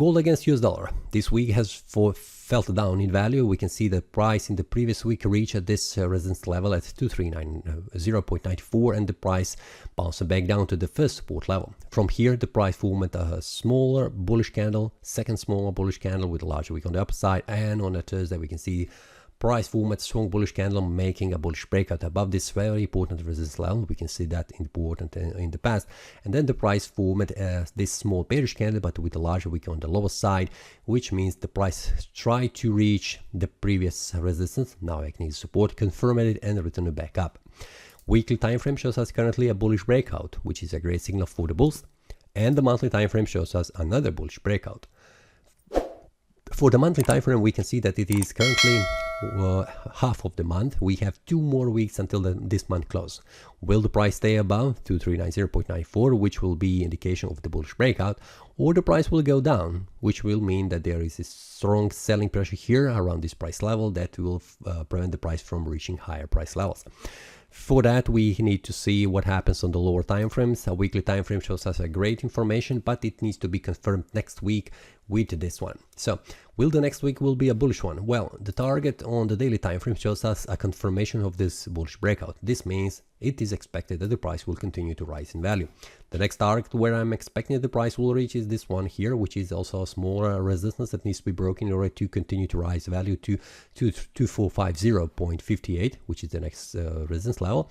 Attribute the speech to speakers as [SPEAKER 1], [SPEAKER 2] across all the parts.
[SPEAKER 1] Gold against US dollar. This week has felt down in value. We can see the price in the previous week reached at this resistance level at 239.0.94 and the price bounced back down to the first support level. From here, the price formed a smaller bullish candle, second smaller bullish candle with a larger wick on the upper side, and on the Thursday we can see price formed a strong bullish candle making a bullish breakout above this very important resistance level. We can see that important in the past. And then the price formed this small bearish candle but with a larger wick on the lower side, which means the price tried to reach the previous resistance. Now it needs support, confirm it and return it back up. Weekly time frame shows us currently a bullish breakout, which is a great signal for the bulls. And the monthly time frame shows us another bullish breakout. For the monthly time frame, we can see that it is currently half of the month. We have 2 more weeks until this month close. Will the price stay above 2390.94, which will be indication of the bullish breakout, or the price will go down, which will mean that there is a strong selling pressure here around this price level that will prevent the price from reaching higher price levels. For that, we need to see what happens on the lower time frames. A weekly time frame shows us a great information, but it needs to be confirmed next week with this one. So, will the next week will be a bullish one? Well, the target on the daily time frame shows us a confirmation of this bullish breakout. This means it is expected that the price will continue to rise in value. The next target where I'm expecting that the price will reach is this one here, which is also a smaller resistance that needs to be broken in order to continue to rise value to 2450.58, which is the next resistance level.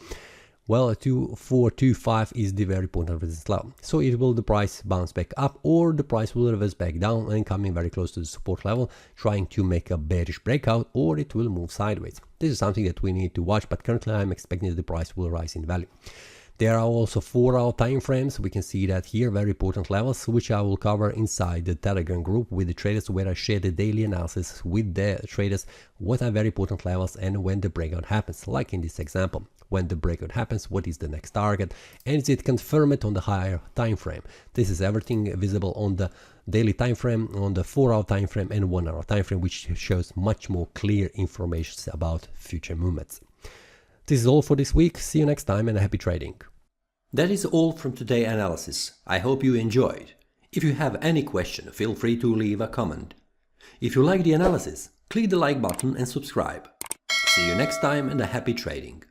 [SPEAKER 1] Well, 2425 is the very important resistance level. So it will the price bounce back up, or the price will reverse back down and coming very close to the support level, trying to make a bearish breakout, or it will move sideways. This is something that we need to watch, but currently I'm expecting that the price will rise in value. There are also 4-hour time frames. We can see that here, very important levels, which I will cover inside the Telegram group with the traders, where I share the daily analysis with the traders, what are very important levels and when the breakout happens, like in this example. When the breakout happens, what is the next target, and is it confirmed on the higher time frame? This is everything visible on the daily time frame, on the 4-hour time frame and 1-hour time frame, which shows much more clear information about future movements. This is all for this week. See you next time and happy trading.
[SPEAKER 2] That is all from today's analysis. I hope you enjoyed. If you have any question, feel free to leave a comment. If you like the analysis, click the like button and subscribe. See you next time and a happy trading.